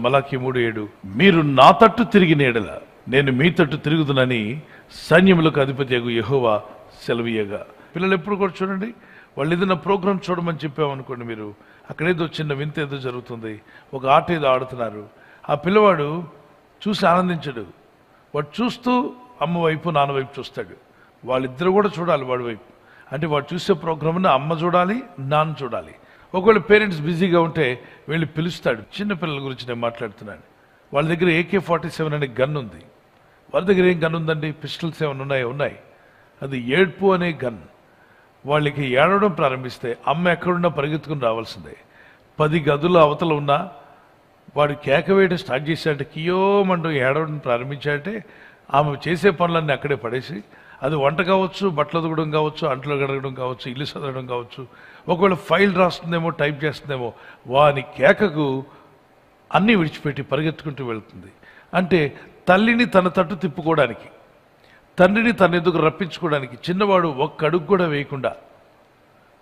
మలాకి 3:7 మీరు నా తట్టు తిరిగిన ఎడల నేను మీ తట్టు తిరుగుదునని సైన్యములకు అధిపతియగు యెహోవా సెలవీయగా. పిల్లలు ఎప్పుడు కూడా చూడండి, వాళ్ళు ఏదైనా ప్రోగ్రామ్ చూడమని చెప్పామనుకోండి, మీరు అక్కడేదో చిన్న వింత ఏదో జరుగుతుంది, ఒక ఆట ఏదో ఆడుతున్నారు, ఆ పిల్లవాడు చూసి ఆనందించడు. వాడు చూస్తూ అమ్మ వైపు నాన్న వైపు చూస్తాడు. వాళ్ళిద్దరు కూడా చూడాలి వాడి వైపు. అంటే వాడు చూసే ప్రోగ్రామ్ని అమ్మ చూడాలి, నాన్న చూడాలి. ఒకవేళ పేరెంట్స్ బిజీగా ఉంటే వెళ్ళి పిలుస్తాడు. చిన్నపిల్లల గురించి నేను మాట్లాడుతున్నాను. వాళ్ళ దగ్గర AK-47 అనే గన్ ఉంది. వాళ్ళ దగ్గర ఏం గన్ ఉందండి? పిస్టల్స్ ఏమైనా ఉన్నాయి. అది ఏడ్పు అనే గన్. వాళ్ళకి ఏడవడం ప్రారంభిస్తే అమ్మ ఎక్కడున్నా పరిగెత్తుకుని రావాల్సిందే. 10 గదుల అవతల ఉన్నా వాడు కేక వేయడం స్టార్ట్ చేశాడంటే, కియోమంటూ ఏడవడం ప్రారంభించాడంటే ఆమె చేసే పనులన్నీ అక్కడే పడేసి, అది వంట కావచ్చు, బట్టలు ఉతకడం కావచ్చు, అంట్లు గడగడం కావచ్చు, ఇల్లు చదవడం కావచ్చు, ఒకవేళ ఫైల్ రాస్తుందేమో, టైప్ చేస్తుందేమో, వాని కేకకు అన్నీ విడిచిపెట్టి పరిగెత్తుకుంటూ వెళ్తుంది. అంటే తల్లిని తన తట్టు తిప్పుకోవడానికి, తండ్రిని తన ఎదుగు రప్పించుకోవడానికి చిన్నవాడు ఒక్క అడుగు కూడా వేయకుండా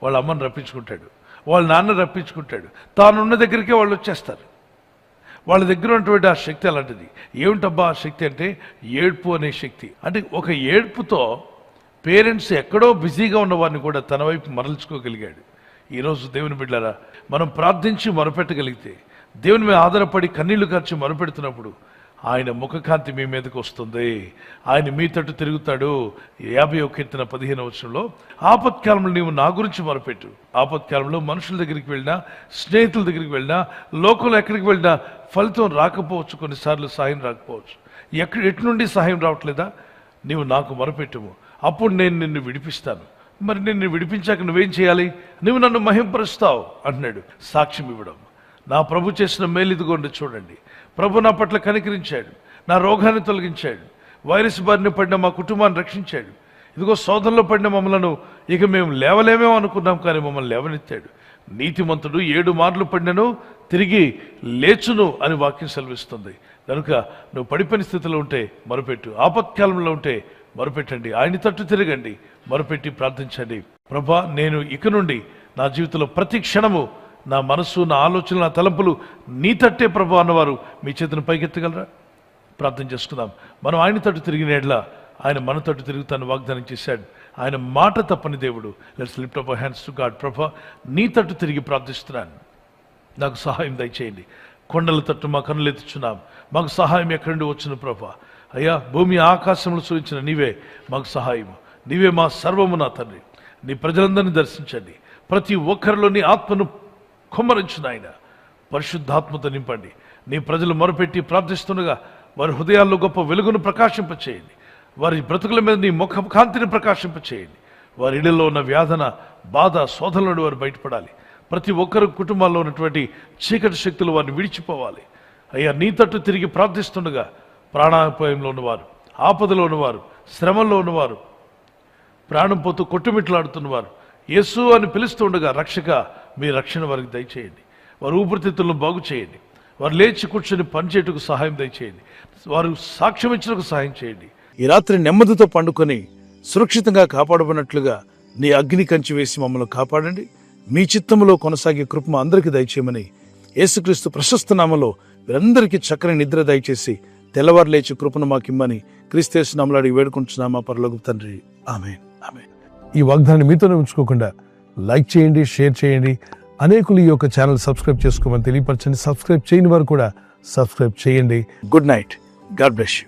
వాళ్ళ అమ్మని రప్పించుకుంటాడు, వాళ్ళ నాన్న రప్పించుకుంటాడు. తానున్న దగ్గరికే వాళ్ళు వచ్చేస్తారు. వాళ్ళ దగ్గర ఉన్నటువంటి ఆ శక్తి అలాంటిది. ఏమిటబ్బా ఆ శక్తి అంటే ఏడ్పు అనే శక్తి. అంటే ఒక ఏడ్పుతో పేరెంట్స్ ఎక్కడో బిజీగా ఉన్న వారిని కూడా తన వైపు మరల్చుకోగలిగాడు. ఈరోజు దేవుని బిడ్డలారా, మనం ప్రార్థించి మొరపెట్టగలిగితే, దేవుని మీద ఆధారపడి కన్నీళ్లు కార్చి మొరపెడుతున్నప్పుడు ఆయన ముఖకాంతి మీ మీదకి వస్తుంది. ఆయన మీ తట్టు తిరుగుతాడు. 51 కీర్తన 15 ఆపత్కాలంలో నీవు నా గురించి మొరపెట్టు. ఆపత్కాలంలో మనుషుల దగ్గరికి వెళ్ళినా, స్నేహితుల దగ్గరికి వెళ్ళినా, లోకంలో ఎక్కడికి వెళ్ళినా ఫలితం రాకపోవచ్చు, కొన్నిసార్లు సహాయం రాకపోవచ్చు. ఎటు నుండి సహాయం రావట్లేదా? నీవు నాకు మొరపెట్టుము, అప్పుడు నేను నిన్ను విడిపిస్తాను. మరి నిన్ను విడిపించాక నువ్వేం చేయాలి? నువ్వు నన్ను మహింపరుస్తావు అంటున్నాడు. సాక్ష్యం ఇవ్వడం. నా ప్రభు చేసిన మేలు ఇదిగోండి చూడండి. ప్రభు నా పట్ల కనికరించాడు, నా రోగాన్ని తొలగించాడు, వైరస్ బారిన పడిన మా కుటుంబాన్ని రక్షించాడు. ఇదిగో శోధనలో పడిన మమ్మలను ఇక మేము లేవలేమేమో అనుకున్నాం, కానీ మమ్మల్ని లేవనెత్తాడు. నీతిమంతుడు 7 మార్లు పడినను తిరిగి లేచును అని వాక్యం సెలవిస్తుంది. కనుక నువ్వు పడిపోయిన స్థితిలో ఉంటే మొరపెట్టు, ఆపత్కాలంలో ఉంటే మొరపెట్టండి, ఆయన తట్టు తిరగండి, మొరపెట్టి ప్రార్థించండి. ప్రభా, నేను ఇక నుండి నా జీవితంలో ప్రతి క్షణము నా మనస్సు, నా ఆలోచనలు, నా తలంపులు నీ తట్టే ప్రభు అన్నవారు మీ చేతిని పైకెత్తగలరా? ప్రార్థన చేసుకుందాం. మనం ఆయన తట్టు తిరిగిన ఎడ్లా ఆయన మన తట్టు తిరుగుతాను వాగ్దానం చేశాడు. ఆయన మాట తప్పని దేవుడు. Let's lift up our hands to God. ప్రభా, నీ తట్టు తిరిగి ప్రార్థిస్తున్నాను, నాకు సహాయం దయచేయండి. కొండల తట్టు మా కన్నులు ఎత్తుచున్నాం, మాకు సహాయం ఎక్కడి నుండి వచ్చిన ప్రభా? అయ్యా, భూమి ఆకాశంలో సూచించిన నీవే మాకు సహాయం. నీవే మా సర్వము నా తండ్రి. నీ ప్రజలందరినీ దర్శించండి. ప్రతి ఒక్కరిలో నీ ఆత్మను కుమ్మరించు నాయన. పరిశుద్ధాత్మతో నింపండి. నీ ప్రజలు మొరపెట్టి ప్రార్థిస్తుండగా వారి హృదయాల్లో గొప్ప వెలుగును ప్రకాశింపచేయండి. వారి బ్రతుకుల మీద నీ ముఖ కాంతిని ప్రకాశింపచేయండి. వారి ఇళ్లలో ఉన్న వ్యాధన, బాధ, శోధన నుండి వారు బయటపడాలి. ప్రతి ఒక్కరు కుటుంబాల్లో ఉన్నటువంటి చీకటి శక్తులు వారిని విడిచిపోవాలి. అయ్యా, నీ తట్టు తిరిగి ప్రార్థిస్తుండగా ప్రాణాపాయంలో ఉన్నవారు, ఆపదలో ఉన్నవారు, శ్రమల్లో ఉన్నవారు, ప్రాణం పోతూ కొట్టుమిట్లాడుతున్నవారు యేసు అని పిలుస్తుండగా రక్షక, మీ రక్షణ వారికి దయచేయండి. వారు ఊపిరితిత్తులను బాగు చేయండి. వారు లేచి కూర్చొని పనిచేయటకు సహాయం దయచేయండి. వారు సాక్ష్యం ఇచ్చటకు సహాయం చేయండి. ఈ రాత్రి నెమ్మదితో పండుకొని సురక్షితంగా కాపాడబడినట్లుగా నీ అగ్ని కంచి వేసి మమ్మల్ని కాపాడండి. మీ చిత్తములో కొనసాగే కృప అందరికీ దయచేయమని యేసుక్రీస్తు ప్రశస్త నామములో వీరందరికీ చక్కని నిద్ర దయచేసి తెల్లవారు లేచి కృపను మాకిమ్మని క్రీస్తు నామములో అడిగి వేడుకుంటున్నామా పరలోకపు తండ్రి. ఆమేన్, ఆమేన్. ఈ వాగ్దానాన్ని మీతోనే ఉంచుకోకుండా లైక్ చేయండి, షేర్ చేయండి. అనేకులు ఈ యొక్క ఛానల్ సబ్స్క్రైబ్ చేసుకోమని తెలియపరచండి. సబ్స్క్రైబ్ చేయని వారు కూడా సబ్స్క్రైబ్ చేయండి. Good night. God bless you.